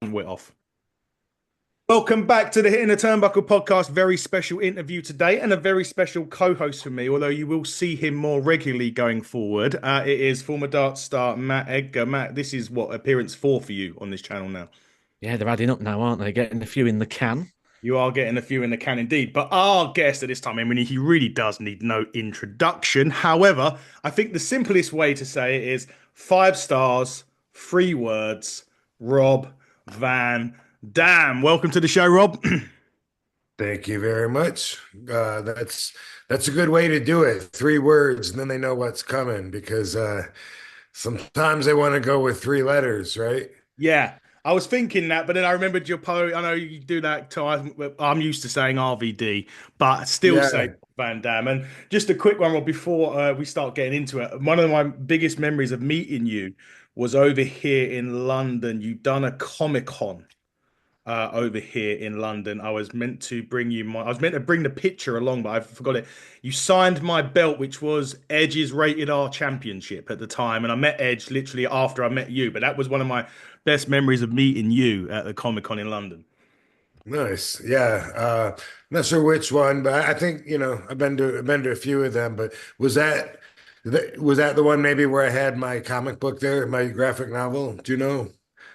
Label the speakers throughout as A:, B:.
A: We're off. Welcome back to the Hitting the Turnbuckle podcast. Very special interview today and a very special co-host for me, although you will see him more regularly going forward. It is former darts star Matt Edgar. Matt, this is what appearance four for you on this channel now.
B: Yeah, they're adding up now, aren't they? Getting a few in the can.
A: You are getting a few in the can indeed, but our guest at this time, I mean, he really does need no introduction. However, I think the simplest way to say it is 5 stars, 3 words, Rob Van Dam. Welcome to the show, Rob.
C: Thank you very much. That's a good way to do it. 3 words, and then they know what's coming because sometimes they want to go with 3 letters, right?
A: Yeah, I was thinking that, but then I remembered your post. I know you do that time. I'm used to saying RVD, but I still say
C: Yeah.
A: Van Dam. And just a quick one, Rob, before we start getting into it. One of my biggest memories of meeting you was over here in London. You done a Comic Con over here in London. I was meant to bring the picture along, but I forgot it. You signed my belt, which was Edge's Rated R Championship at the time, and I met Edge literally after I met you. But that was one of my best memories of meeting you at the Comic Con in London.
C: Nice. Yeah. Not sure which one, but I think, I've been to a few of them, but was that the one maybe where I had my comic book there, my graphic novel? Do you know?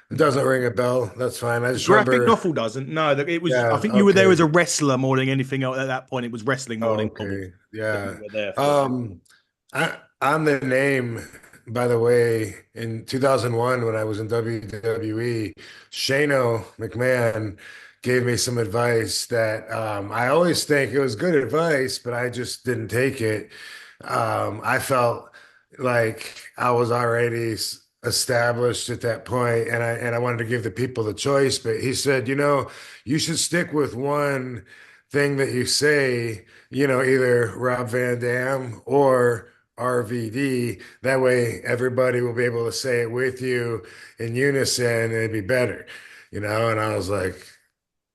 C: It doesn't ring a bell. That's fine. I
A: The
C: just
A: graphic
C: remember,
A: novel doesn't. No, it was. I
C: yeah,
A: think you were there
C: okay.
A: as a wrestler more than anything else at that point. It was wrestling more than novels
C: Okay.
A: that you
C: Yeah.
A: were there for.
C: Um, on the name, by the way, in 2001 when I was in WWE, Shano McMahon gave me some advice that I always think it was good advice, but I just didn't take it. I felt like I was already established at that point, and I wanted to give the people the choice. But he said, you should stick with one thing that you say, either Rob Van Dam or RVD. That way, everybody will be able to say it with you in unison, and it'd be better, And I was like,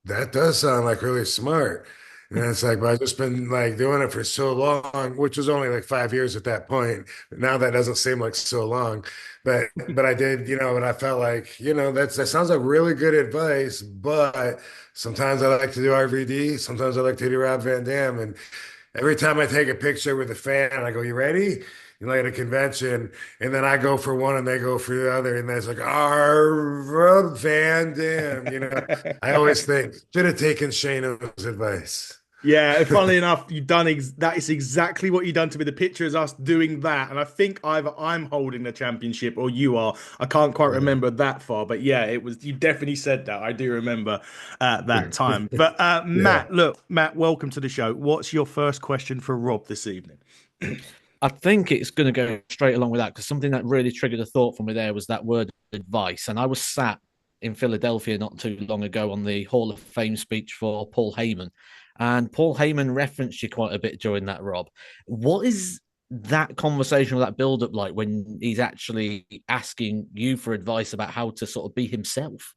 C: that does sound like really smart. And it's like, but I've just been like doing it for so long, which was only like 5 years at that point. Now that doesn't seem like so long. But I did, and I felt like, that sounds like really good advice, but sometimes I like to do RVD, sometimes I like to do Rob Van Dam. And every time I take a picture with a fan, I go, "You ready?" At a convention, and then I go for one and they go for the other, and then it's like, Rob Van Dam. I always think should have taken Shano's advice.
A: Yeah, funnily enough, that is exactly what you done to me. The picture is us doing that, and I think either I'm holding the championship or you are. I can't quite
C: Yeah.
A: remember that far, but yeah, it was. You definitely said that. I do remember at that time. But
C: Yeah.
A: Matt, welcome to the show. What's your first question for Rob this evening?
B: I think it's going to go straight along with that because something that really triggered a thought for me there was that word advice. And I was sat in Philadelphia not too long ago on the Hall of Fame speech for Paul Heyman. And Paul Heyman referenced you quite a bit during that, Rob. What is that conversation or that build up like when he's actually asking you for advice about how to sort of be himself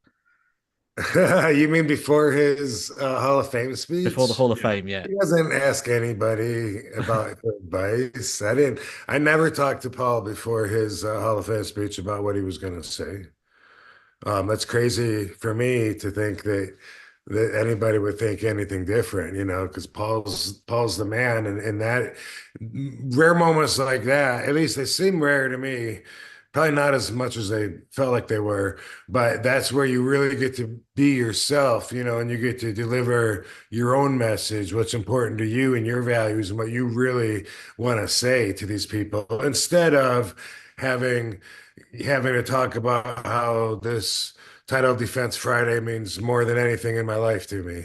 C: You mean before his Hall of Fame
B: before the
C: speech?
B: Hall of
A: Yeah.
B: Fame? Yeah.
C: He doesn't ask anybody about advice. I never talked to Paul before his Hall of Fame speech about what he was going to say. That's crazy for me to think that anybody would think anything different, because Paul's the man, and that rare moments like that, at least they seem rare to me. Probably not as much as they felt like they were, but that's where you really get to be yourself, and you get to deliver your own message, what's important to you and your values, and what you really want to say to these people, instead of having having to talk about how this title defense Friday means more than anything in my life to me.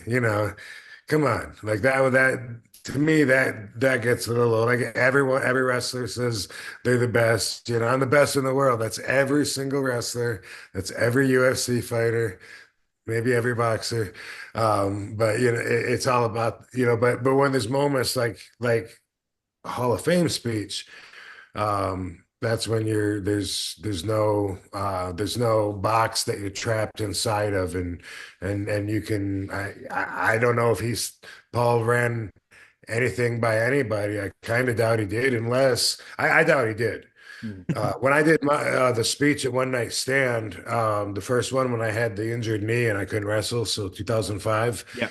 C: Come on, like that to me that gets a little old. Like every wrestler says they're the best. I'm the best in the world. That's every single wrestler. That's every UFC fighter. Maybe every boxer. But it's all about But when there's moments like a Hall of Fame speech, that's when there's no box that you're trapped inside of, and you can I don't know if he's Paul ran anything by anybody. I kind of doubt he did, unless I doubt he did. When I did my the speech at One Night Stand, the first one when I had the injured knee and I couldn't wrestle, so 2005,
A: Yeah.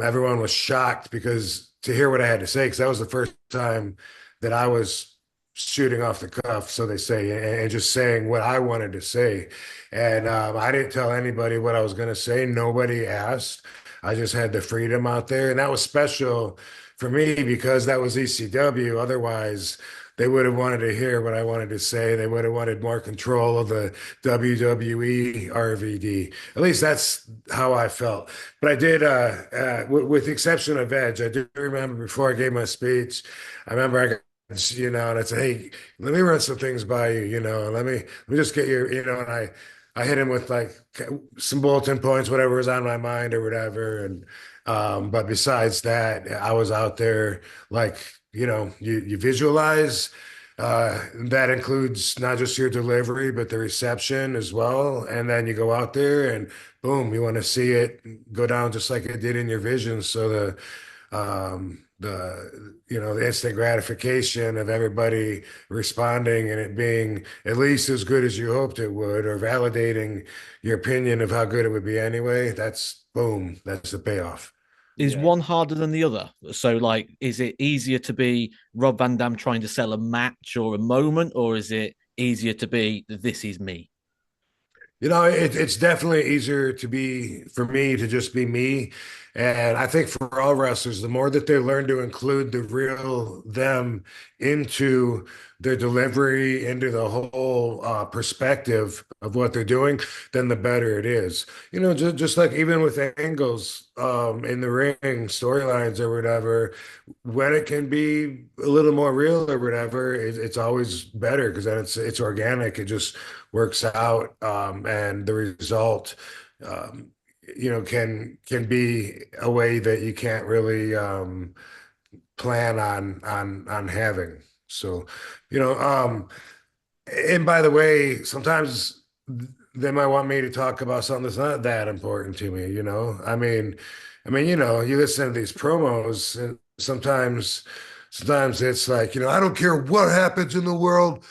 C: everyone was shocked because to hear what I had to say, because that was the first time that I was shooting off the cuff, so they say, and just saying what I wanted to say. And I didn't tell anybody what I was going to say. Nobody asked. I just had the freedom out there, and that was special for me because that was ECW. Otherwise, they would have wanted to hear what I wanted to say. They would have wanted more control of the WWE RVD. At least that's how I felt. But I did, with the exception of Edge, I do remember before I gave my speech, I remember I got, and I said, "Hey, let me run some things by you, let me just get your, and I hit him with like some bulletin points, whatever was on my mind or whatever, and but besides that, I was out there like, you visualize. That includes not just your delivery, but the reception as well. And then you go out there and boom, you want to see it go down just like it did in your vision. So the instant gratification of everybody responding and it being at least as good as you hoped it would, or validating your opinion of how good it would be anyway, that's boom, that's the payoff.
B: Is
A: Yeah.
B: one harder than the other? So, like, is it easier to be Rob Van Dam trying to sell a match or a moment, or is it easier to be this is me?
C: It's definitely easier to be for me to just be me. And I think for all wrestlers, the more that they learn to include the real them into their delivery, into the whole perspective of what they're doing, then the better it is. Just like even with angles in the ring, storylines or whatever, when it can be a little more real or whatever, it's always better because then it's organic. It just works out, and the result, um, can be a way that you can't really plan on having. So, you know, um, and by the way, sometimes they might want me to talk about something that's not that important to me, you know. You listen to these promos and sometimes it's like, I don't care what happens in the world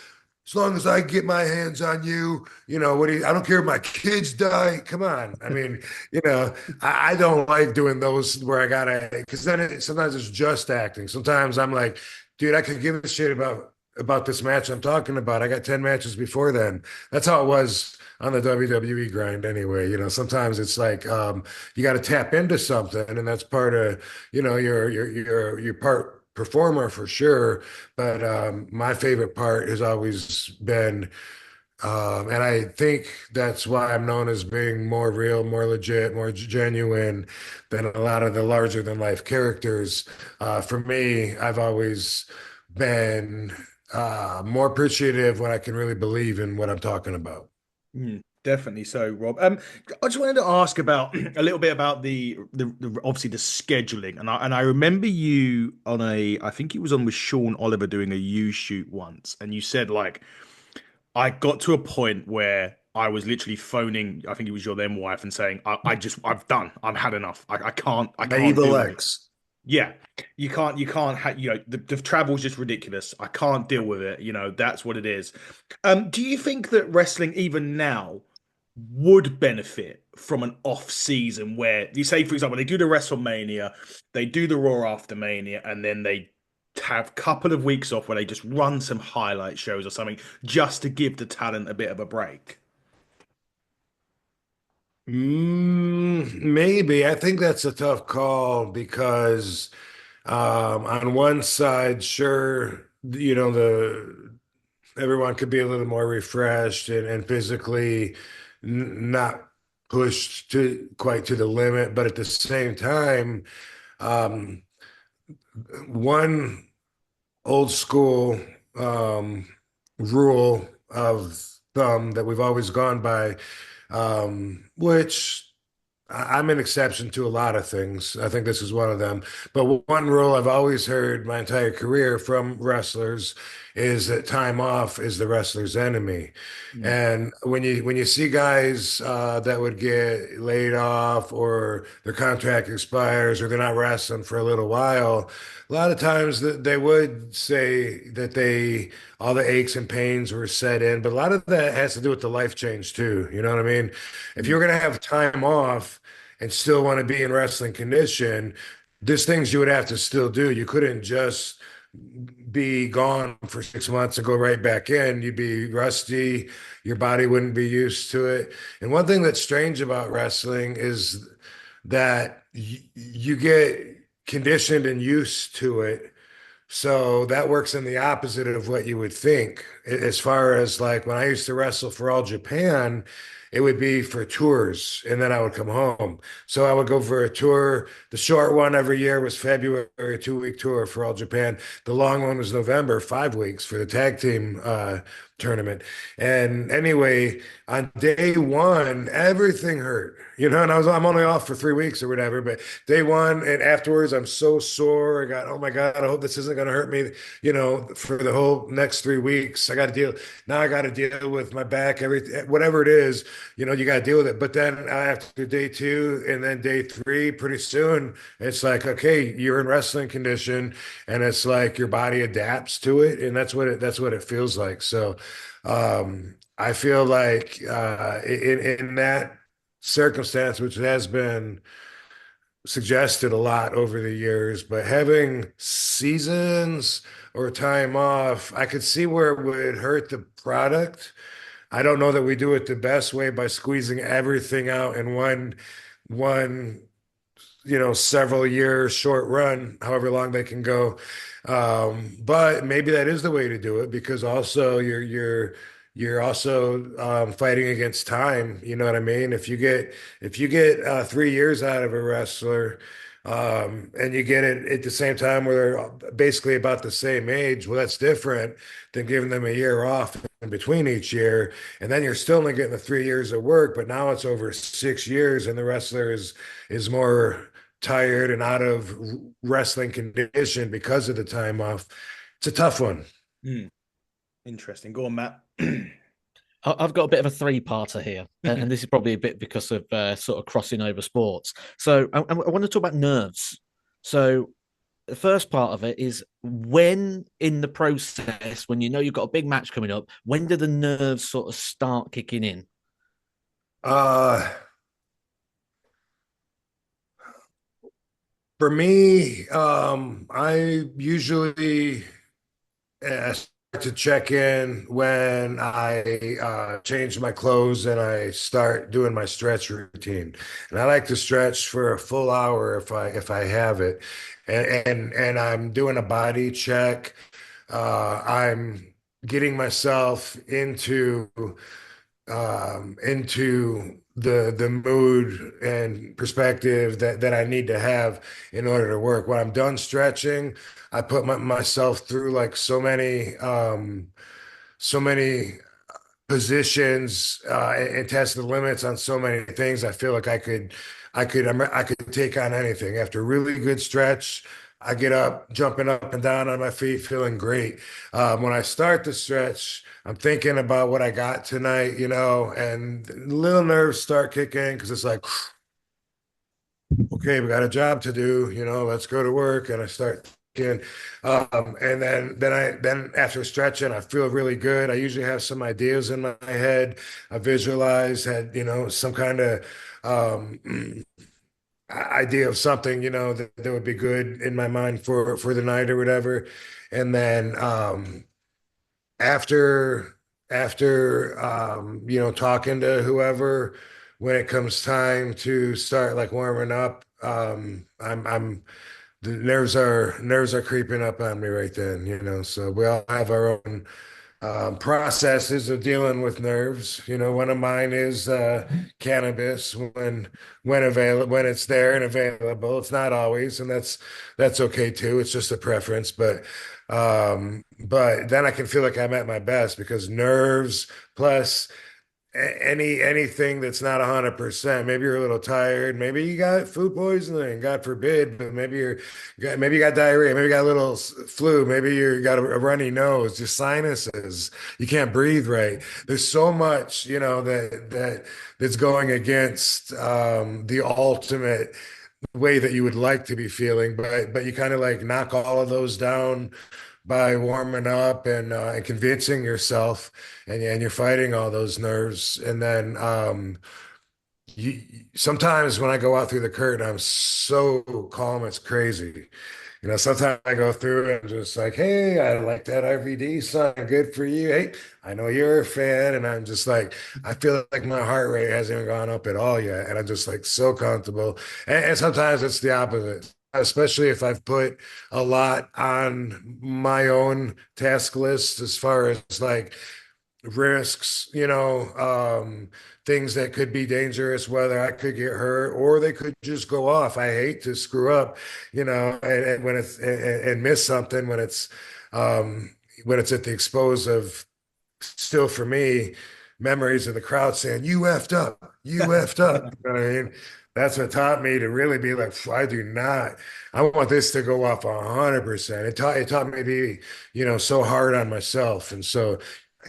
C: as long as I get my hands on you, I don't care if my kids die. Come on. You know, I don't like doing those where I gotta, because then sometimes it's just acting. Sometimes I'm like, dude, I could give a shit about this match I'm talking about. I got 10 matches before then. That's how it was on the WWE grind anyway. Sometimes it's like you got to tap into something, and that's part of, your part performer for sure. But my favorite part has always been, and I think that's why I'm known as being more real, more legit, more genuine than a lot of the larger than life characters. For me, I've always been more appreciative when I can really believe in what I'm talking about.
A: Definitely so, Rob. I just wanted to ask about a little bit about the obviously the scheduling, and I remember you on I think it was on with Sean Oliver doing a U shoot once, and you said like I got to a point where I was literally phoning, I think it was your then wife, and saying I've done, I've had enough, I
C: My
A: can't
C: evil
A: deal with it.
C: ex.
A: Yeah, you can't have, the travel's just ridiculous. I can't deal with it. That's what it is. Do you think that wrestling even now would benefit from an off season where you say, for example, they do the WrestleMania, they do the Raw after Mania, and then they have a couple of weeks off where they just run some highlight shows or something just to give the talent a bit of a break?
C: Maybe. I think that's a tough call because on one side, sure, the everyone could be a little more refreshed and physically not pushed to quite to the limit, but at the same time, um, one old school um, rule of thumb that we've always gone by, which I'm an exception to a lot of things. I think this is one of them. But one rule I've always heard my entire career from wrestlers is that time off is the wrestler's enemy.
A: Mm,
C: And when you see guys that would get laid off or their contract expires or they're not wrestling for a little while, a lot of times that they would say that they all the aches and pains were set in, but a lot of that has to do with the life change too. You know what I mean? If
A: mm,
C: you're gonna have time off and still want to be in wrestling condition, there's things you would have to still do. You couldn't just be gone for 6 months and go right back in. You'd be rusty, your body wouldn't be used to it. And one thing that's strange about wrestling is that you get conditioned and used to it, so that works in the opposite of what you would think. As far as like when I used to wrestle for All Japan, it would be for tours and then I would come home. So I would go for a tour. The short one every year was February, a 2 week tour for All Japan. The long one was November, 5 weeks for the tag team tournament. And anyway, on day one, everything hurt, and I'm only off for 3 weeks or whatever, but day one and afterwards, I'm so sore. Oh my God, I hope this isn't going to hurt me, for the whole next 3 weeks. Now I got to deal with my back, whatever it is, you got to deal with it. But then after day two and then day three, pretty soon, it's like, okay, you're in wrestling condition and it's like your body adapts to it. And that's what it feels like. So, I feel like in that circumstance, which has been suggested a lot over the years, but having seasons or time off, I could see where it would hurt the product. I don't know that we do it the best way by squeezing everything out in one several years short run, however long they can go. But maybe that is the way to do it because also you're also fighting against time. You know what I mean? If you get 3 years out of a wrestler, and you get it at the same time where they're basically about the same age, well, that's different than giving them a year off in between each year, and then you're still only getting the 3 years of work, but now it's over 6 years, and the wrestler is more tired and out of wrestling condition because of the time off. It's a tough one.
A: mm. Interesting. Go on, Matt.
B: I've got a bit of a three-parter here, and this is probably a bit because of sort of crossing over sports. So I want to talk about nerves. So the first part of it is when in the process, when you know you've got a big match coming up, when do the nerves sort of start kicking in?
C: Uh, for me, I usually start to check in when I change my clothes and I start doing my stretch routine. And I like to stretch for a full hour if I have it. And I'm doing a body check. I'm getting myself into the mood and perspective that I need to have in order to work. When I'm done stretching, I put myself through like so many positions and test the limits on so many things. I feel like I could take on anything. After a really good stretch, I get up, jumping up and down on my feet, feeling great. When I start the stretch, I'm thinking about what I got tonight, and little nerves start kicking because it's like, okay, we got a job to do, let's go to work. And I start thinking, and then after stretching, I feel really good. I usually have some ideas in my head. I visualize, had, some kind of idea of something, that would be good in my mind for the night or whatever. And then after talking to whoever, when it comes time to start like warming up, I'm the nerves are creeping up on me right then, so we all have our own processes of dealing with nerves. One of mine is cannabis when it's there and available. It's not always, and that's okay too. It's just a preference, but then I can feel like I'm at my best because nerves plus anything that's not 100%. Maybe you're a little tired. Maybe you got food poisoning, God forbid, but maybe you got diarrhea. Maybe you got a little flu. Maybe you got a runny nose, just sinuses. You can't breathe right. There's so much, that's going against the ultimate way that you would like to be feeling, but you kind of like knock all of those down by warming up and convincing yourself, and you're fighting all those nerves. And then you sometimes when I go out through the curtain, I'm so calm, it's crazy. Sometimes I go through and I'm just like, hey, I like that RVD song. Good for you. Hey, I know you're a fan. And I'm just like, I feel like my heart rate hasn't even gone up at all yet. And I'm just like so comfortable. And sometimes it's the opposite, especially if I've put a lot on my own task list as far as like risks, things that could be dangerous, whether I could get hurt or they could just go off. I hate to screw up, and when it's and miss something when it's at the expose of, still for me, memories of the crowd saying, "You effed up, you effed up." You know what I mean? That's what taught me to really be like, I do not. I want this to go off 100%. It taught me to be, so hard on myself, and so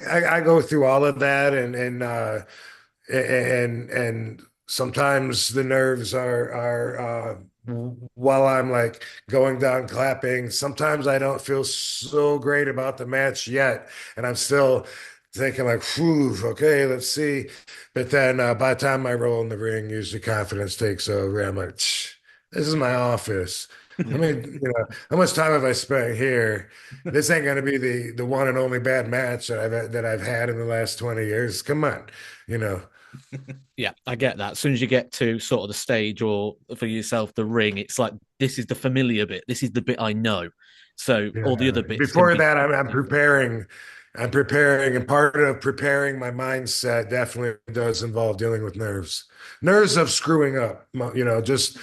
C: I go through all of that, and sometimes the nerves are while I'm like going down clapping. Sometimes I don't feel so great about the match yet, and I'm still thinking like, "Whew, okay, let's see." But then by the time I roll in the ring, usually confidence takes over. I'm like, "This is my office. I mean, how much time have I spent here? This ain't gonna be the one and only bad match that I've had in the last 20 years. Come on, you know."
B: Yeah, I get that. As soon as you get to sort of the stage or for yourself the ring, it's like this is the familiar bit. This is the bit I know. So all the
C: Yeah.
B: other bits can
C: Before
B: be
C: that, I'm preparing. I'm preparing, and part of preparing my mindset definitely does involve dealing with nerves of screwing up. Just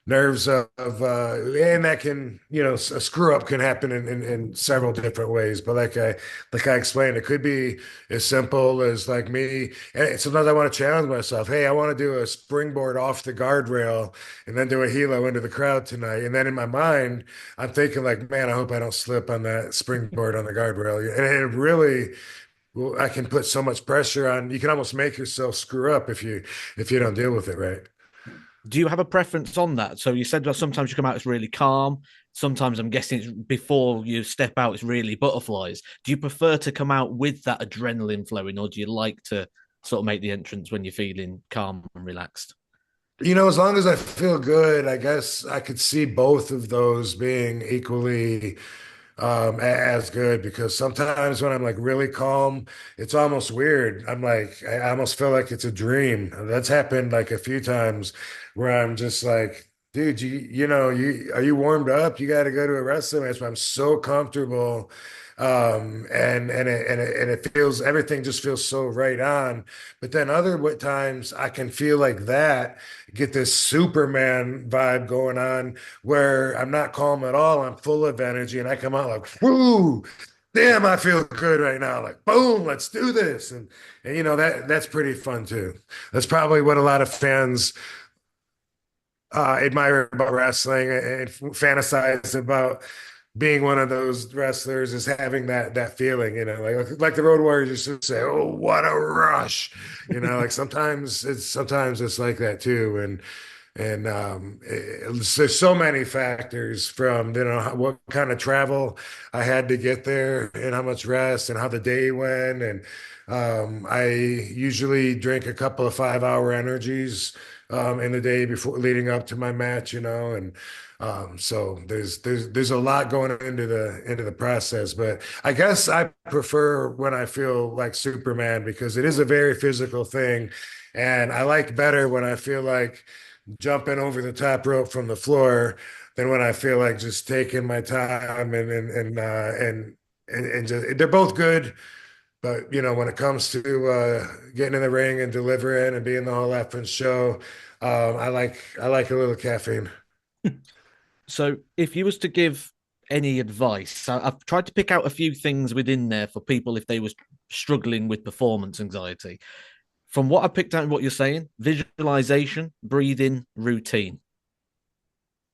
C: nerves and that can, a screw up can happen in several different ways. But like I explained, it could be as simple as like me. And sometimes I want to challenge myself. Hey, I want to do a springboard off the guardrail and then do a helo into the crowd tonight. And then in my mind, I'm thinking like, man, I hope I don't slip on that springboard on the guardrail. And it really, well, I can put so much pressure on. You can almost make yourself screw up if you don't deal with it right.
B: Do you have a preference on that? So you said that sometimes you come out it's really calm. Sometimes I'm guessing it's before you step out, it's really butterflies. Do you prefer to come out with that adrenaline flowing, or do you like to sort of make the entrance when you're feeling calm and relaxed?
C: As long as I feel good, I guess I could see both of those being equally as good, because sometimes when I'm like really calm, it's almost weird. I'm like, I almost feel like it's a dream. That's happened like a few times where I'm just like, dude, you are you warmed up? You got to go to a wrestling match. But I'm so comfortable. And it feels, everything just feels so right on. But then times I can feel like that, get this Superman vibe going on where I'm not calm at all. I'm full of energy and I come out like, whoo, damn, I feel good right now. Like, boom, let's do this. And that's pretty fun too. That's probably what a lot of fans admire about wrestling and fantasize about being one of those wrestlers, is having that feeling, like the Road Warriors used to say, "Oh, what a rush!" Like sometimes it's like that too, and there's so many factors, from what kind of travel I had to get there and how much rest and how the day went, and I usually drink a couple of 5-hour energies in the day before leading up to my match, and so there's a lot going into the process. But I guess I prefer when I feel like Superman, because it is a very physical thing, and I like better when I feel like jumping over the top rope from the floor than when I feel like just taking my time and just, they're both good. But when it comes to getting in the ring and delivering and being the whole effing show, I like a little caffeine.
B: So if you was to give any advice, I've tried to pick out a few things within there for people if they was struggling with performance anxiety. From what I picked out in what you're saying, visualization, breathing, routine.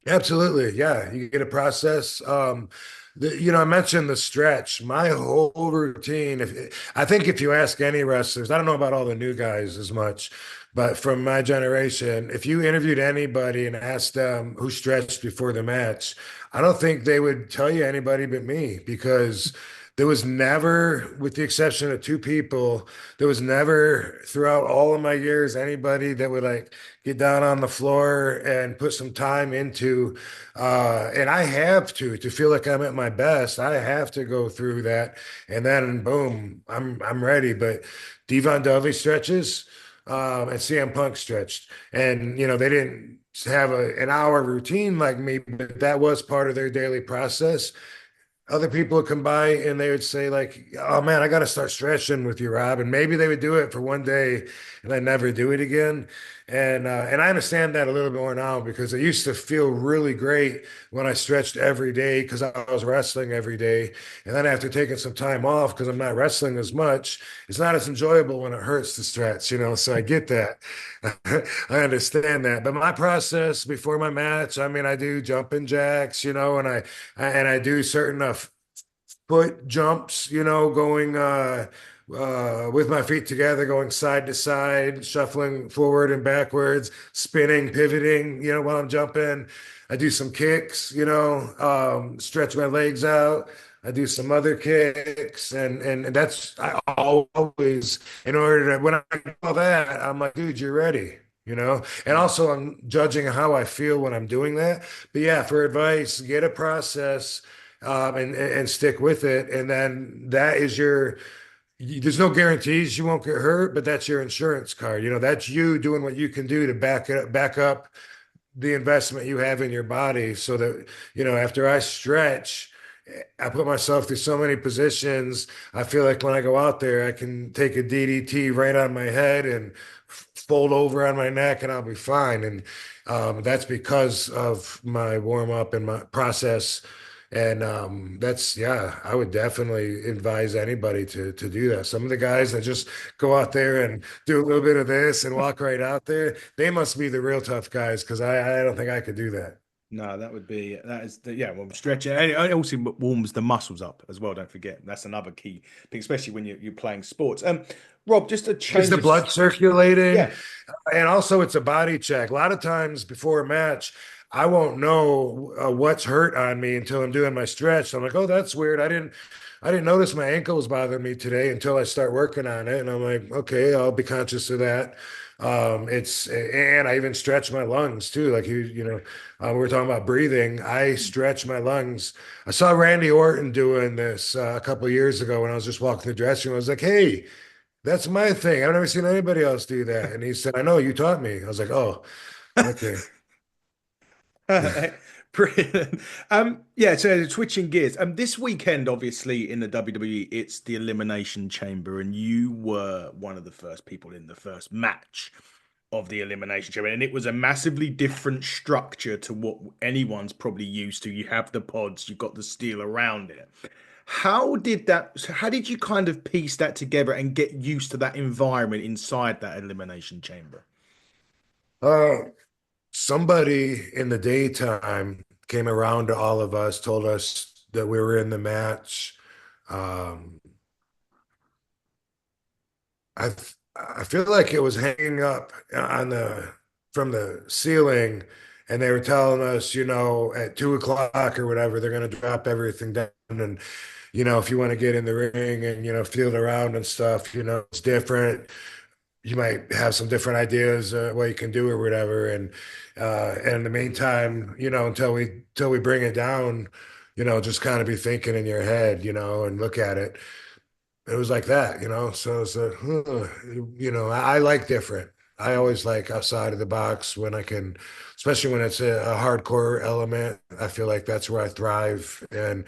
C: Absolutely. Yeah. You get a process. I mentioned the stretch. My whole routine, I think if you ask any wrestlers, I don't know about all the new guys as much, but from my generation, if you interviewed anybody and asked them who stretched before the match, I don't think they would tell you anybody but me because there was never, with the exception of two people, there was never throughout all of my years anybody that would like get down on the floor and put some time into and I have to feel like I'm at my best. I have to go through that, and then boom, I'm ready. But Devon Dudley stretches, and CM Punk stretched, and they didn't have an hour routine like me, but that was part of their daily process. Other people would come by and they would say like, "Oh man, I got to start stretching with you, Rob," and maybe they would do it for one day and then never do it again. And I understand that a little bit more now because it used to feel really great when I stretched every day because I was wrestling every day, and then after taking some time off because I'm not wrestling as much, it's not as enjoyable when it hurts to stretch. So I get that. I understand that. But my process before my match, I mean, I do jumping jacks, and I do certain foot jumps, going with my feet together, going side to side, shuffling forward and backwards, spinning, pivoting, while I'm jumping. I do some kicks, stretch my legs out. I do some other kicks, and that's I always in order to when I do all that, I'm like, dude, you're ready. And also I'm judging how I feel when I'm doing that. But yeah, for advice, get a process and stick with it. And then that is there's no guarantees you won't get hurt, but that's your insurance card. That's you doing what you can do to back up the investment you have in your body so that, after I stretch, I put myself through so many positions. I feel like when I go out there, I can take a DDT right on my head and fold over on my neck and I'll be fine. And that's because of my warm up and my process. And yeah, I would definitely advise anybody to do that. Some of the guys that just go out there and do a little bit of this and walk right out there, they must be the real tough guys because I don't think I could do that.
A: No, that is yeah, well, stretching. And it also warms the muscles up as well. Don't forget. That's another key thing, especially when you're playing sports. Rob, just a
C: Gets
A: change
C: the
A: of
C: blood circulating,
A: yeah.
C: and also it's a body check. A lot of times before a match, I won't know what's hurt on me until I'm doing my stretch. So I'm like, oh, that's weird. I didn't notice my ankle was bothering me today until I start working on it. And I'm like, okay, I'll be conscious of that. And I even stretch my lungs too. Like we were talking about breathing. I stretch my lungs. I saw Randy Orton doing this a couple of years ago when I was just walking the dressing room. I was like, hey, that's my thing. I've never seen anybody else do that. And he said, I know you taught me. I was like, oh, okay.
A: Brilliant. Yeah, so switching gears. This weekend, obviously, in the WWE, it's the Elimination Chamber, and you were one of the first people in the first match of the Elimination Chamber, and it was a massively different structure to what anyone's probably used to. You have the pods, you've got the steel around it. How did you kind of piece that together and get used to that environment inside that Elimination Chamber?
C: Uh, Somebody in the daytime came around to all of us, told us that we were in the match. Um, I I feel like it was hanging up on the from the ceiling, and they were telling us, at 2 o'clock or whatever, they're going to drop everything down, and if you want to get in the ring and feel it around and stuff, it's different. You might have some different ideas what you can do or whatever, and in the meantime, until we bring it down, just kind of be thinking in your head, and look at it. It was like that, so it's I like different. I always like outside of the box when I can, especially when it's a hardcore element. I feel like that's where I thrive and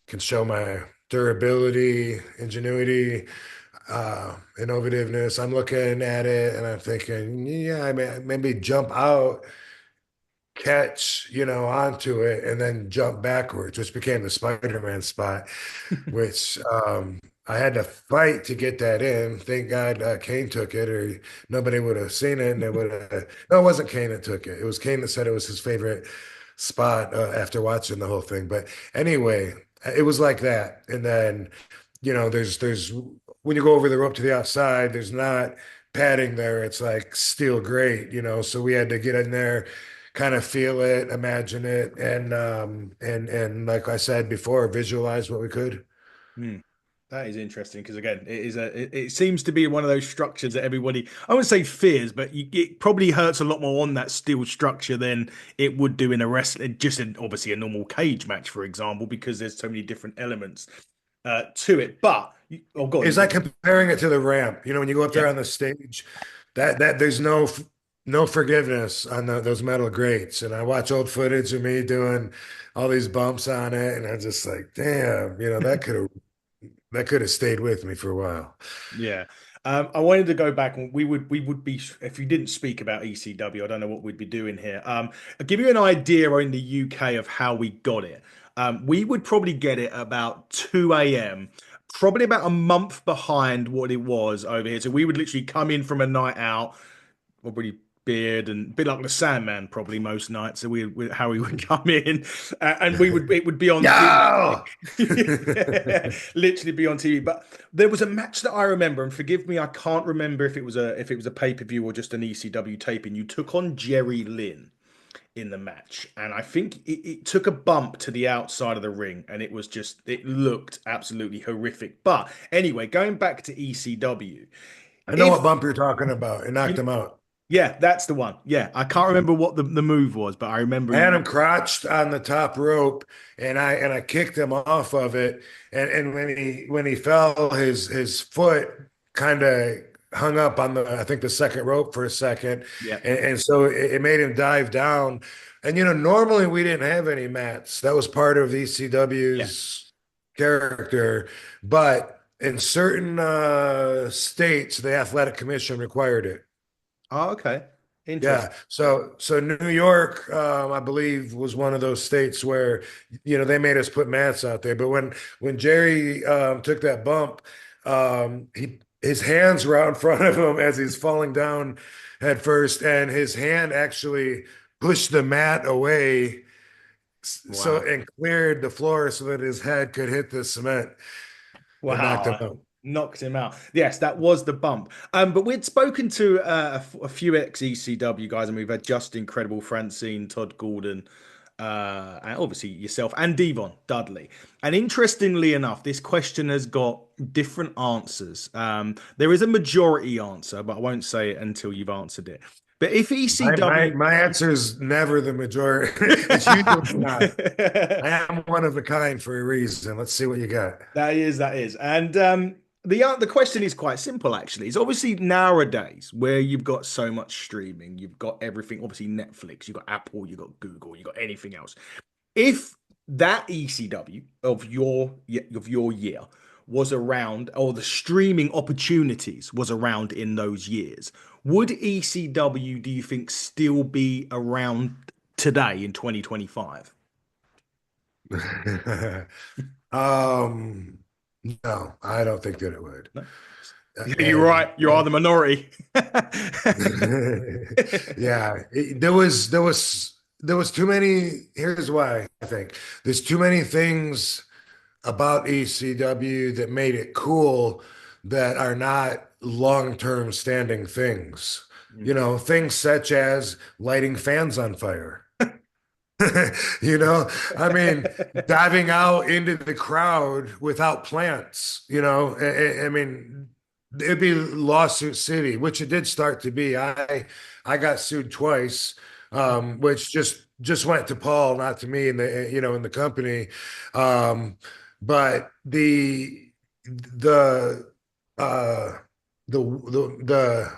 C: can show my durability, ingenuity, innovativeness. I'm looking at it and I'm thinking, yeah, I mean, maybe jump out catch, onto it and then jump backwards, which became the Spider-Man spot, which I had to fight to get that in. Thank God Kane took it, or nobody would have seen it. And it would have. No, it wasn't Kane that took it. It was Kane that said it was his favorite spot after watching the whole thing. But anyway, it was like that. And then, there's when you go over the rope to the outside, there's not padding there. It's like steel grate, So we had to get in there, kind of feel it, imagine it, and like I said before, visualize what we could.
A: Hmm. That is interesting because again, it seems to be one of those structures that everybody, I wouldn't say fears, but it probably hurts a lot more on that steel structure than it would do in a wrestling, just in obviously a normal cage match, for example, because there's so many different elements to it. But oh god,
C: It's like comparing it to the ramp. When you go up there
A: yeah,
C: on the stage, that there's no forgiveness on those metal grates. And I watch old footage of me doing all these bumps on it, and I'm just like, damn, that could have stayed with me for a while.
A: yeah. I wanted to go back and we would be if you didn't speak about ECW, I don't know what we'd be doing here. I'll give you an idea in the UK of how we got it. We would probably get it about 2 a.m., probably about a month behind what it was over here. So we would literally come in from a night out, probably beard and a bit like the Sandman probably most nights. So Harry would come in and it would be on TV.
C: Yeah.
A: Literally be on TV. But there was a match that I remember, and forgive me, I can't remember if it was a pay-per-view or just an ECW taping. You took on Jerry Lynn in the match, and I think it took a bump to the outside of the ring, and it looked absolutely horrific. But anyway, going back to ECW,
C: I know what
A: if
C: bump you're talking about. It knocked
A: you
C: him out.
A: yeah, that's the one. Yeah, I can't remember what the move was, but I remember
C: I had him crotched on the top rope, and I kicked him off of it. And when he fell, his foot kind of hung up on I think the second rope for a second,
A: yeah,
C: and so it made him dive down. And normally we didn't have any mats. That was part of
A: yeah.
C: ECW's character, but in certain states, the athletic commission required it.
A: Oh, okay.
C: Yeah.
A: Interesting.
C: So New York, I believe, was one of those states where, they made us put mats out there. But when Jerry took that bump, his hands were out in front of him as he's falling down head first, and his hand actually pushed the mat away so
A: Wow.
C: and cleared the floor so that his head could hit the cement and knocked him
A: Wow.
C: out.
A: Knocked him out. Yes, that was the bump. But we'd spoken to a few ex-ECW guys, and we've had just incredible Francine, Todd Gordon, and obviously yourself and Devon Dudley. And interestingly enough, this question has got different answers. There is a majority answer, but I won't say it until you've answered it. But if
C: My my
A: ECW,
C: my answer is never the majority. It's usually not. I am one of a kind for a reason. Let's see what you got.
A: that is, and the question is quite simple actually. It's obviously nowadays where you've got so much streaming, you've got everything. Obviously Netflix, you've got Apple, you've got Google, you've got anything else. If that ECW of your year was around, or the streaming opportunities was around in those years, would ECW, do you think, still be around today in 2025?
C: Um, no, I don't think that it would.
A: No? You're
C: And
A: right. You are the minority.
C: yeah, there was too many. Here's why I think there's too many things about ECW that made it cool that are not long-term standing things. Things such as lighting fans on fire. You know, I mean, diving out into the crowd without plants, I mean, it'd be lawsuit city, which it did start to be. I got sued twice, which just went to Paul, not to me in the company. Um, but the uh the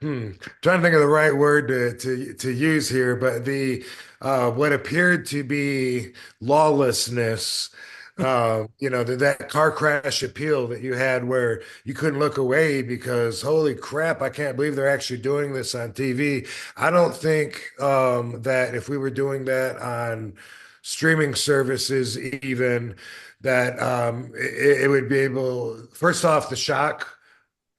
C: trying to think of the right word to use here, but the what appeared to be lawlessness That car crash appeal that you had where you couldn't look away because holy crap, I can't believe they're actually doing this on TV. I don't think that if we were doing that on streaming services, even that it would be able, first off, the shock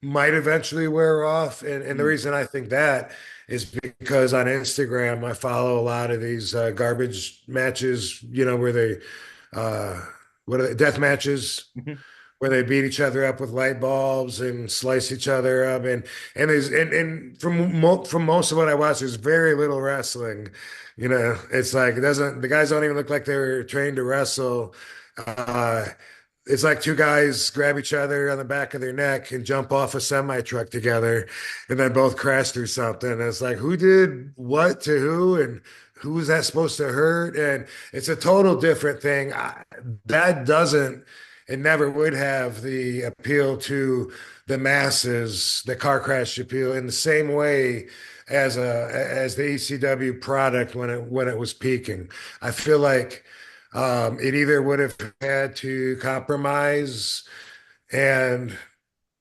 C: might eventually wear off. And the
A: Mm.
C: reason I think that is because on Instagram, I follow a lot of these garbage matches, where uh, what are they, death matches,
A: Mhm.
C: where they beat each other up with light bulbs and slice each other up. And from most of what I watch, there's very little wrestling. It's like the guys don't even look like they're trained to wrestle. Uh, it's like two guys grab each other on the back of their neck and jump off a semi truck together and then both crash through something. And it's like, who did what to who and who was that supposed to hurt? And it's a total different thing. That doesn't, it never would have the appeal to the masses, the car crash appeal in the same way as the ECW product when it was peaking. I feel like it either would have had to compromise and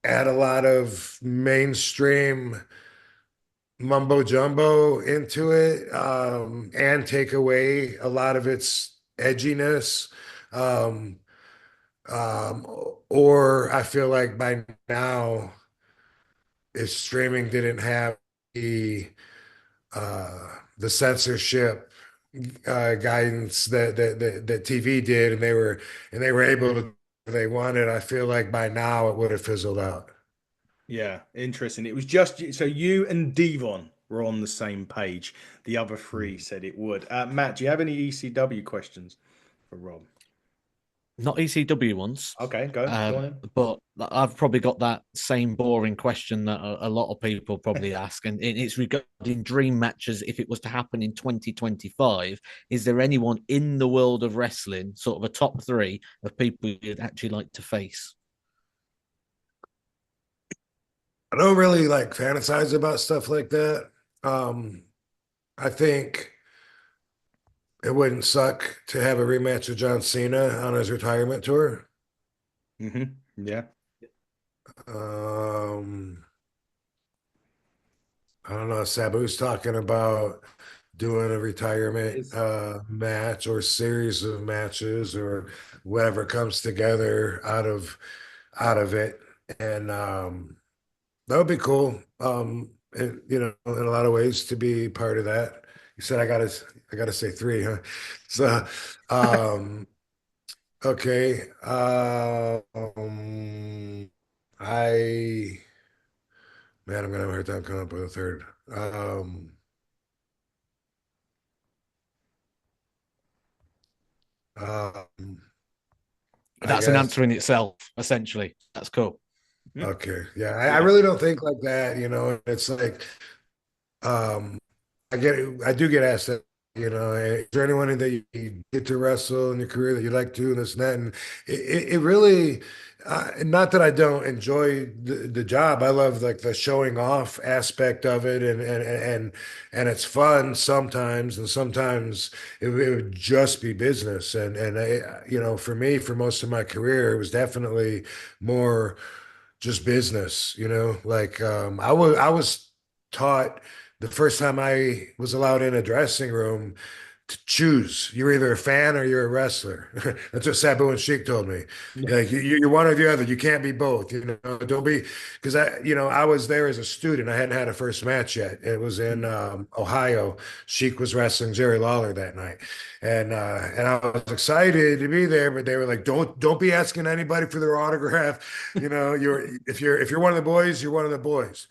C: add a lot of mainstream mumbo jumbo into it, and take away a lot of its edginess. Um, um, or I feel like by now, if streaming didn't have the censorship guidance that TV did, and they were able to they wanted. I feel like by now it would have fizzled out.
A: Yeah, interesting. It was just so you and Devon were on the same page. The other three said it would. Matt, do you have any ECW questions for Rob?
B: Not ECW ones,
A: Okay, go on in.
B: but I've probably got that same boring question that a lot of people probably ask, and it's regarding dream matches. If it was to happen in 2025, is there anyone in the world of wrestling, sort of a top three of people you'd actually like to face?
C: I don't really like fantasize about stuff like that. Um, I think it wouldn't suck to have a rematch with John Cena on his retirement tour.
A: Yeah.
C: Um, I don't know. Sabu's talking about doing a retirement
A: It's
C: match or series of matches or whatever comes together out of it, and that would be cool. In a lot of ways to be part of that. You said I gotta say three, huh? So, um, okay. I man, I'm gonna have a hard time coming up with a third. Um, I
B: That's an
C: guess.
B: answer in itself, essentially. That's cool.
A: Mhm.
C: Okay. Yeah, I
A: Yeah.
C: really don't think like that. It's like um I do get asked that, is there anyone that you get to wrestle in your career that you like to, and this and that, and it really, not that I don't enjoy the job. I love like the showing off aspect of it, and it's fun sometimes, and sometimes it would just be business, for me, for most of my career, it was definitely more just business, like I was taught the first time I was allowed in a dressing room to choose. You're either a fan or you're a wrestler. That's what Sabu and Sheik told me. Like you're one or the other. You can't be both. Don't be because I was there as a student. I hadn't had a first match yet. It was in Ohio. Sheik was wrestling Jerry Lawler that night, and I was excited to be there. But they were like, "Don't be asking anybody for their autograph. If you're one of the boys, you're one of the boys."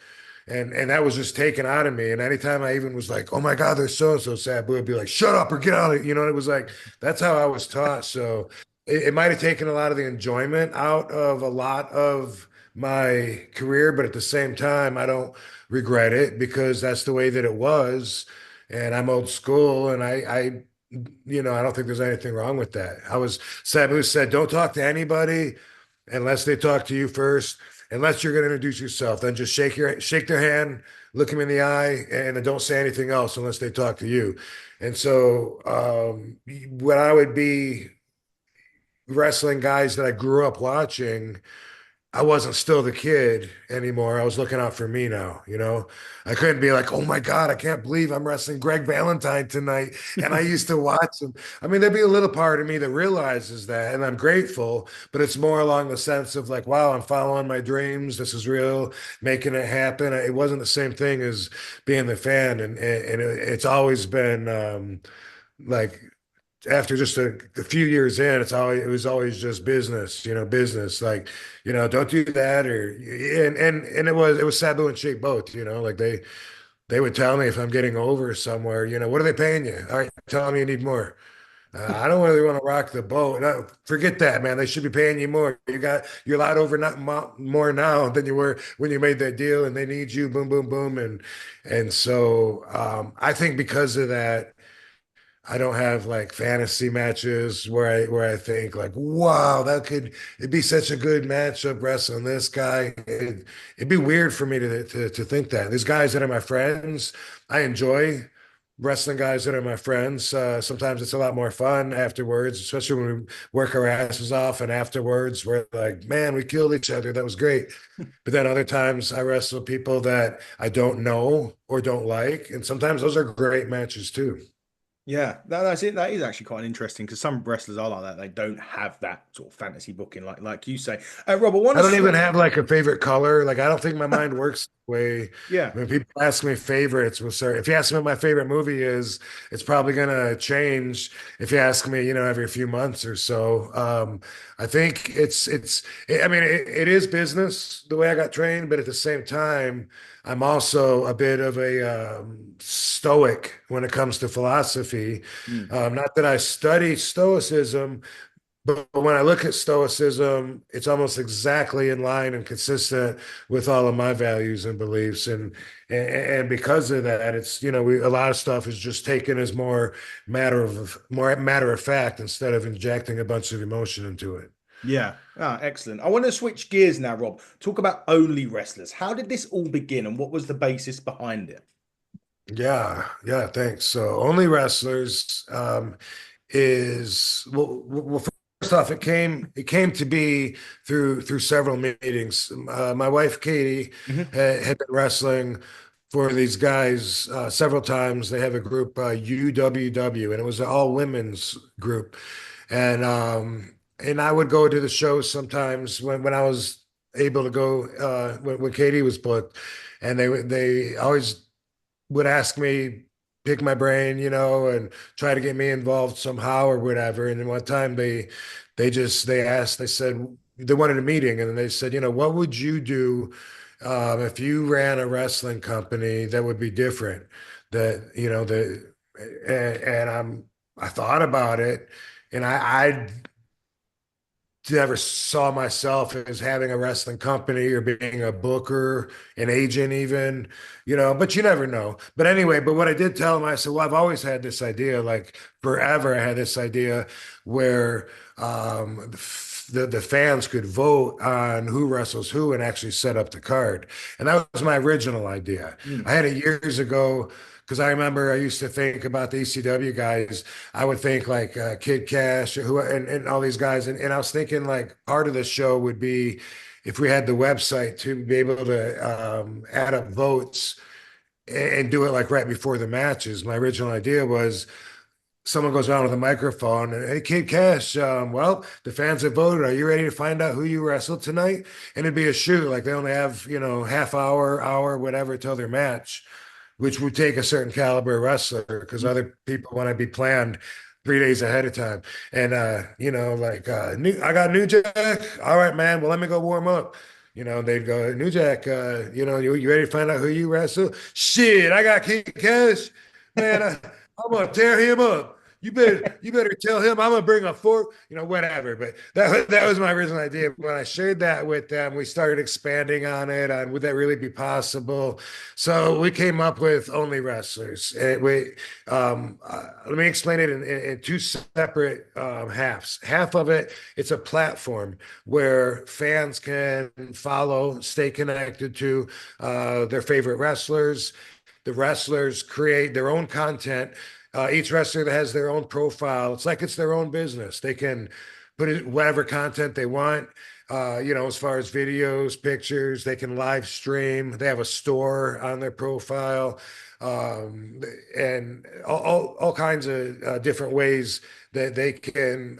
C: And that was just taken out of me. And anytime I even was like, "Oh my God, they're so and so sad," Boo would be like, "Shut up or get out of it." It was like that's how I was taught. So it might have taken a lot of the enjoyment out of a lot of my career, but at the same time, I don't regret it because that's the way that it was. And I'm old school, and I don't think there's anything wrong with that. Sabu said, "Don't talk to anybody unless they talk to you first, unless you're going to introduce yourself. Then just shake their hand, look them in the eye, and then don't say anything else unless they talk to you." And so, what I would be wrestling guys that I grew up watching, I wasn't still the kid anymore. I was looking out for me now, you know. I couldn't be like, oh my God, I can't believe I'm wrestling Greg Valentine tonight. And I used to watch him. I mean, there'd be a little part of me that realizes that, and I'm grateful, but it's more along the sense of like, wow, I'm following my dreams. This is real, making it happen. It wasn't the same thing as being the fan. And it's always been like after just a few years in, it was always just business, business. Like, don't do that, or and it was Sabu and Sheik both, like they would tell me if I'm getting over somewhere, what are they paying you? All right, tell me you need more. I don't really want to rock the boat. No, forget that, man. They should be paying you more. You're a lot over not more now than you were when you made that deal, and they need you. Boom, boom, boom, and so I think because of that. I don't have like fantasy matches where I think like, wow, it'd be such a good matchup wrestling this guy. It'd be weird for me to think that. There's guys that are my friends. I enjoy wrestling guys that are my friends. Sometimes it's a lot more fun afterwards, especially when we work our asses off and afterwards we're like, man, we killed each other. That was great. But then other times I wrestle people that I don't know or don't like, and sometimes those are great matches too.
A: Yeah, that's it. That is actually quite interesting because some wrestlers are like that. They don't have that sort of fantasy booking, like you say. Rob, I want
C: I
A: to
C: don't even
A: switch.
C: have like a favorite color. Like I don't think my mind works that way.
A: Yeah,
C: When people ask me favorites, if you ask me what my favorite movie is, it's probably gonna change if you ask me, every few months or so. I think I mean, it is business the way I got trained, but at the same time, I'm also a bit of a stoic when it comes to philosophy.
A: Mm.
C: Not that I study stoicism, but when I look at Stoicism, it's almost exactly in line and consistent with all of my values and beliefs, and because of that, it's a lot of stuff is just taken as more matter of fact instead of injecting a bunch of emotion into it.
A: Yeah. Excellent. I want to switch gears now, Rob. Talk about only wrestlers. How did this all begin, and what was the basis behind it?
C: Yeah, yeah, thanks. So only wrestlers is well, first off, it came to be through several meetings. My wife Katie
A: Hmm.
C: had been wrestling for these guys several times. They have a group UWW, and it was an all women's group, and I would go to the shows sometimes when I was able to go when Katie was booked, and they always would ask me, pick my brain, and try to get me involved somehow or whatever. And then one time they said they wanted a meeting, and then they said, what would you do if you ran a wrestling company that would be different? That the and I thought about it, and I never saw myself as having a wrestling company or being a booker, an agent, even, but you never know. But anyway, but what I did tell him, I said, well, I've always had this idea, like forever, I had this idea where the fans could vote on who wrestles who and actually set up the card. And that was my original idea.
A: Mm.
C: I had it years ago because I remember I used to think about the ECW guys. I would think like Kid Cash and all these guys. And I was thinking like part of the show would be if we had the website to be able to add up votes and do it like right before the matches. My original idea was someone goes around with a microphone and, hey, Kid Cash, well, the fans have voted. Are you ready to find out who you wrestled tonight? And it'd be a shoot. Like they only have, half hour, whatever till their match, which would take a certain caliber wrestler because other people want to be planned 3 days ahead of time. And I got New Jack. All right, man. Well, let me go warm up. They'd go, New Jack, you ready to find out who you wrestle? Shit, I got King Cash. Man, I'm gonna tear him up. You better tell him I'm gonna bring a fork, whatever. But that was my original idea. When I shared that with them, we started expanding on it. On would that really be possible? So we came up with only wrestlers. Let me explain it in two separate halves. Half of it, it's a platform where fans can follow, stay connected to their favorite wrestlers. The wrestlers create their own content. Each wrestler that has their own profile, it's like it's their own business. They can put it whatever content they want. As far as videos, pictures, they can live stream. They have a store on their profile, and all kinds of different ways that they can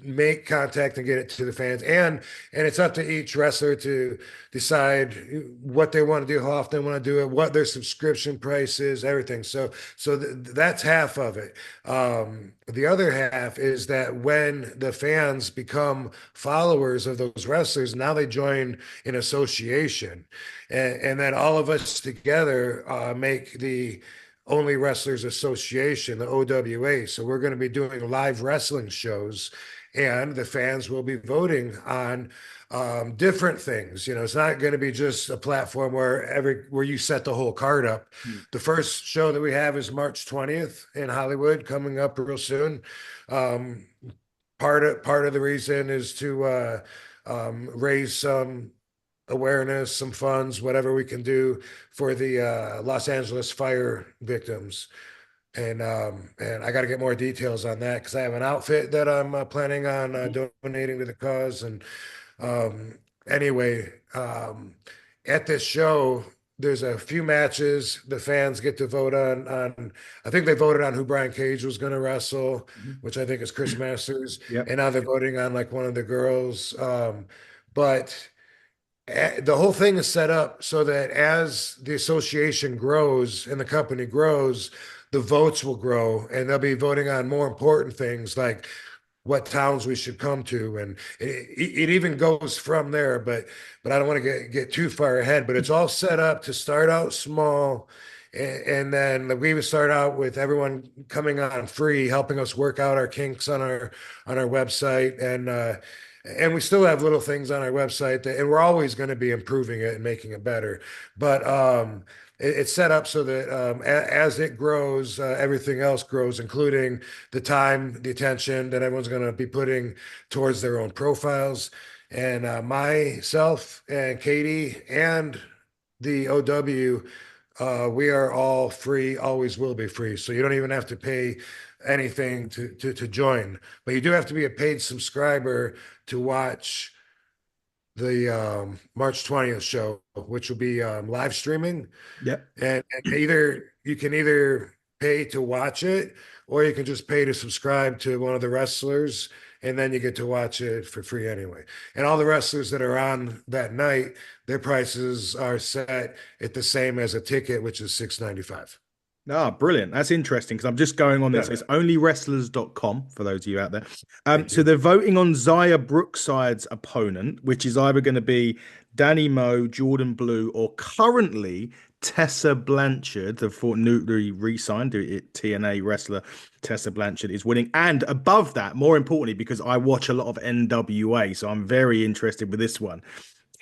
C: make contact and get it to the fans. And it's up to each wrestler to decide what they want to do, how often they want to do it, what their subscription price is, everything. So that's half of it. The other half is that when the fans become followers of those wrestlers, now they join an association, and then all of us together make the Only Wrestlers Association, the OWA. So we're going to be doing live wrestling shows, and the fans will be voting on different things. It's not going to be just a platform where you set the whole card up. The first show that we have is March 20th in Hollywood, coming up real soon. Part of the reason is to raise some awareness, some funds, whatever we can do for the Los Angeles fire victims. And I got to get more details on that because I have an outfit that I'm planning on donating to the cause. And anyway, at this show, there's a few matches the fans get to vote on. I think they voted on who Brian Cage was going to wrestle, which I think is Chris Masters.
A: Yep.
C: And now they're voting on like one of the girls. But the whole thing is set up so that as the association grows and the company grows, the votes will grow, and they'll be voting on more important things like what towns we should come to, and it even goes from there. But I don't want to get too far ahead. But it's all set up to start out small, and then we would start out with everyone coming on free, helping us work out our kinks on our website, and we still have little things on our website and we're always going to be improving it and making it better. But it's set up so that as it grows, everything else grows, including the time, the attention that everyone's going to be putting towards their own profiles. And myself and Katie and the OW, we are all free, always will be free. So you don't even have to pay anything to join, but you do have to be a paid subscriber to watch the March 20th show, which will be live streaming.
A: Yep.
C: And you can either pay to watch it, or you can just pay to subscribe to one of the wrestlers, and then you get to watch it for free anyway. And all the wrestlers that are on that night, their prices are set at the same as a ticket, which is $6.95.
A: Ah, brilliant. That's interesting because I'm just going on this. It's onlywrestlers.com for those of you out there. So they're voting on Zaya Brookside's opponent, which is either going to be Danny Moe, Jordan Blue, or currently Tessa Blanchard, the newly re-signed TNA wrestler. Tessa Blanchard is winning. And above that, more importantly, because I watch a lot of NWA, so I'm very interested with this one.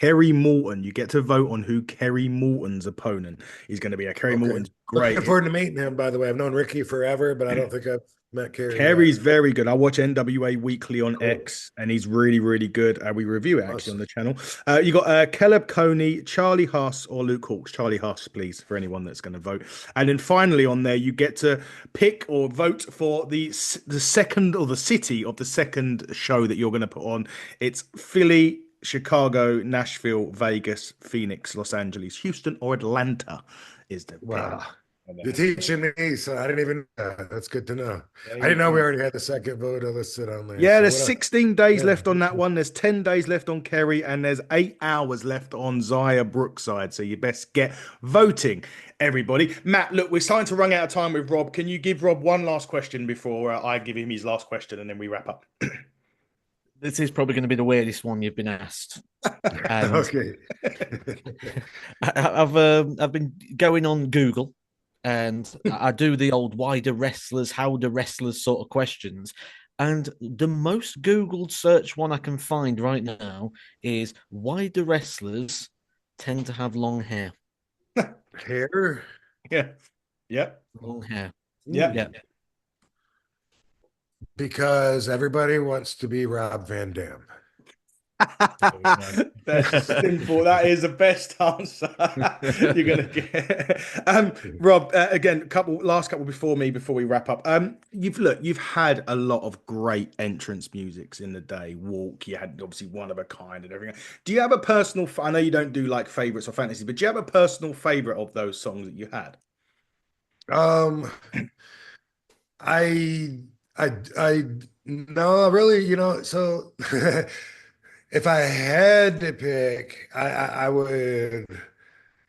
A: Kerry Morton, you get to vote on who Kerry Morton's opponent is going to be. Kerry Morton's great.
C: Looking forward to meeting him, by the way. I've known Ricky forever, but I don't think I've met Kerry.
A: Kerry's very good. I watch NWA weekly on X, and he's really, really good. We review it actually on the channel. You got Caleb Coney, Charlie Huss, or Luke Hawks. Charlie Huss, please, for anyone that's going to vote. And then finally on there, you get to pick or vote for the second, or the city of the second show that you're going to put on. It's Philly, Chicago, Nashville, Vegas, Phoenix, Los Angeles, Houston, or Atlanta is the
C: wow. You're teaching me, so I didn't even that's good to know. I didn't know we already had the second vote listed on there.
A: Yeah, so there's 16 days left on that one. There's 10 days left on Kerry, and there's 8 hours left on Zaya Brookside. So you best get voting, everybody. Matt, look, we're starting to run out of time with Rob. Can you give Rob one last question before I give him his last question, and then we wrap up?
B: This is probably going to be the weirdest one you've been asked.
C: Okay.
B: I've been going on Google, and I do the old "why do wrestlers, how do wrestlers" sort of questions. And the most Googled search one I can find right now is "why do wrestlers tend to have long hair?"
C: Hair?
A: Yeah. Yep.
B: Long hair.
A: Yeah.
C: Because everybody wants to be Rob Van Dam.
A: That's simple. That is the best answer you're gonna get. Rob, again, last couple before we wrap up. You've had a lot of great entrance musics in the day. Walk, you had obviously One of a Kind and everything. Do you have a personal? I know you don't do like favorites or fantasy, but do you have a personal favorite of those songs that you had?
C: Um, I, I, no, really, so if I had to pick, I would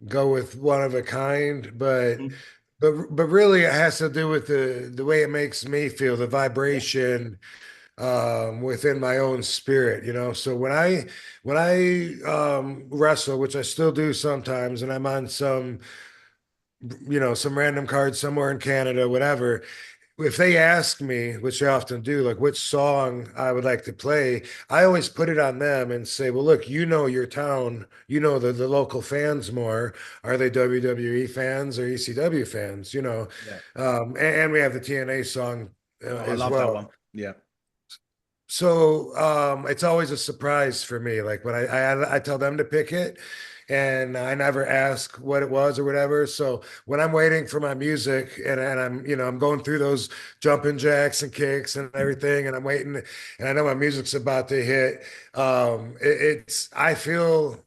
C: go with One of a Kind,
A: Mhm.
C: but really it has to do with the way it makes me feel, the
A: Yeah.
C: vibration within my own spirit. So when I wrestle, which I still do sometimes, and I'm on some random card somewhere in Canada, whatever, if they ask me, which they often do, like which song I would like to play, I always put it on them and say, well, look, you know your town, you know the local fans more. Are they WWE fans or ECW fans?
A: Yeah.
C: And we have the TNA song
A: Oh, I
C: as
A: love that
C: well.
A: one. Yeah.
C: So it's always a surprise for me. Like when I tell them to pick it, and I never ask what it was or whatever. So when I'm waiting for my music and I'm going through those jumping jacks and kicks and everything, and I'm waiting, and I know my music's about to hit. It's I feel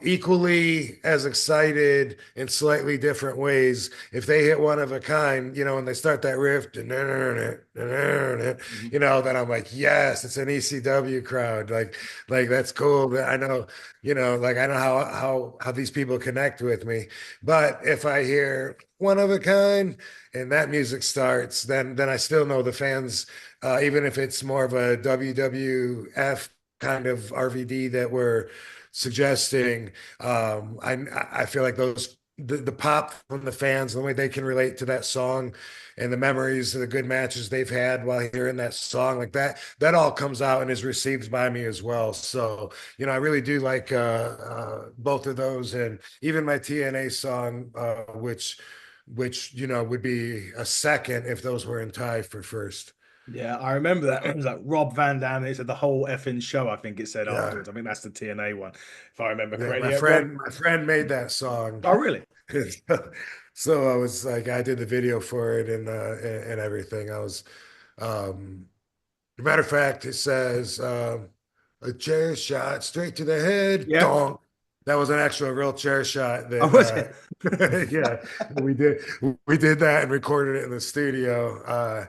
C: equally as excited in slightly different ways if they hit One of a Kind, and they start that riff,
A: Mhm.
C: then I'm like, yes, it's an ECW crowd. Like that's cool. I know, like I know how these people connect with me. But if I hear One of a Kind and that music starts, then I still know the fans, even if it's more of a WWF kind of RVD that we're suggesting. I feel like the pop from the fans, the way they can relate to that song, and the memories of the good matches they've had while hearing that song, like that all comes out and is received by me as well. So I really do like both of those, and even my TNA song, which would be a second if those were in tie for first.
A: Yeah, I remember that. It was like Rob Van Dam. It said the whole effing show, I think it said
C: Yeah,
A: afterwards. I think that's the TNA one, if I remember
C: yeah.
A: correctly.
C: My
A: Yeah, Rob.
C: friend, my friend made that song.
A: Oh, really?
C: So I was like, I did the video for it and everything. Um, matter of fact, it says a chair shot straight to the head,
A: Yeah.
C: donk. That was an actual real chair shot
A: Oh, was it?
C: yeah, we did we did that and recorded it in the studio.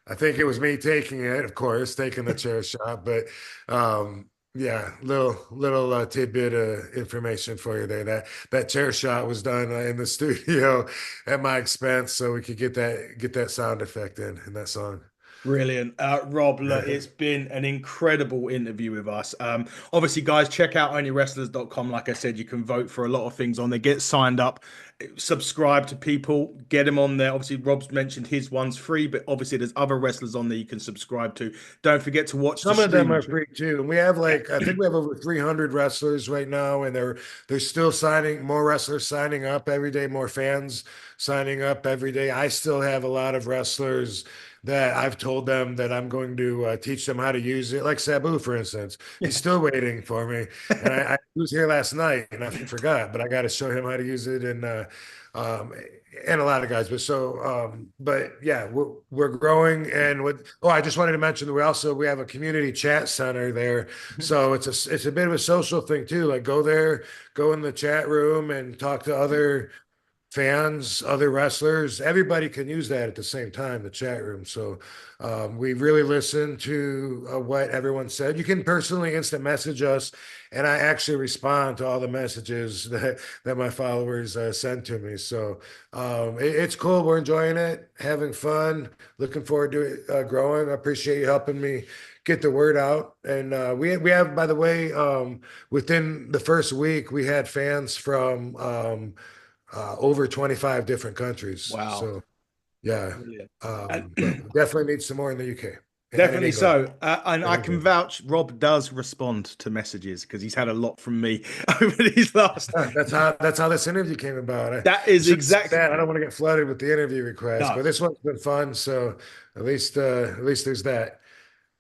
C: I think it was me taking it, of course, taking the chair shot, but yeah, little tidbit of information for you there. That chair shot was done in the studio at my expense, so we could get that sound effect in that song.
A: Brilliant. Rob, look,
C: Yeah.
A: it's been an incredible interview with us. Obviously, guys, check out onlywrestlers.com. Like I said, you can vote for a lot of things on there. Get signed up, subscribe to people, get them on there. Obviously, Rob's mentioned his one's free, but obviously, there's other wrestlers on there you can subscribe to. Don't forget to watch the
C: Some of them
A: stream.
C: are free too. And we have
A: Yeah.
C: I think we have over 300 wrestlers right now, and they're still signing more wrestlers signing up every day, more fans signing up every day. I still have a lot of wrestlers that I've told them that I'm going to teach them how to use it. Like Sabu, for instance, he's
A: Yeah.
C: still waiting for me, and I was here last night and I forgot, but I got to show him how to use it um, and a lot of guys. But yeah, we're growing. And I just wanted to mention that we have a community chat center there, so it's a bit of a social thing too. Like go there, go in the chat room and talk to other fans, other wrestlers. Everybody can use that at the same time, the chat room. So we really listen to what everyone said. You can personally instant message us, and I actually respond to all the messages that my followers send to me. So it's cool. We're enjoying it, having fun, looking forward to it growing. I appreciate you helping me get the word out. And we have, by the way, within the first week, we had fans from over 25 different countries.
A: Wow.
C: So yeah,
A: Brilliant.
C: but we definitely need some more in the UK and in
A: Definitely
C: England.
A: so. And
C: In
A: I can
C: England.
A: vouch Rob does respond to messages because he's had a lot from me over these last.
C: That's how this interview came about. I
A: That is
C: should say
A: exactly.
C: that. I don't want to get flooded with the interview requests,
A: No,
C: but this one's been fun. So at least there's that.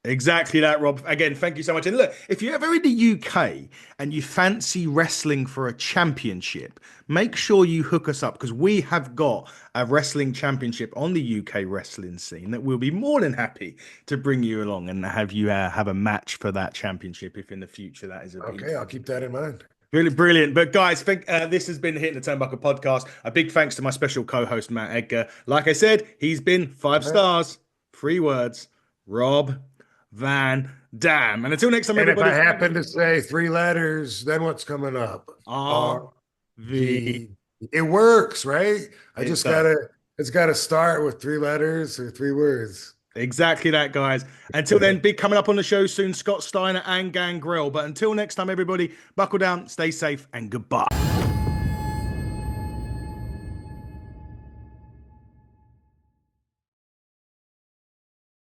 A: Exactly that, Rob. Again, thank you so much. And look, if you're ever in the UK and you fancy wrestling for a championship, make sure you hook us up because we have got a wrestling championship on the UK wrestling scene that we'll be more than happy to bring you along and have you have a match for that championship if in the future that is a big.
C: Okay, I'll keep that in mind.
A: Really brilliant. But guys, this has been Hitting the Turnbuckle podcast. A big thanks to my special co-host, Matt Edgar. Like I said, he's been 5 stars. 3 words. Rob Van Dam. And until next time,
C: And if
A: everybody.
C: I happen to say 3 letters, then what's coming up?
A: RV.
C: It works, right? I
A: It
C: just
A: does.
C: it's gotta start with 3 letters or 3 words.
A: Exactly that, guys. Until then, big coming up on the show soon, Scott Steiner and Gangrel. But until next time, everybody, buckle down, stay safe, and goodbye.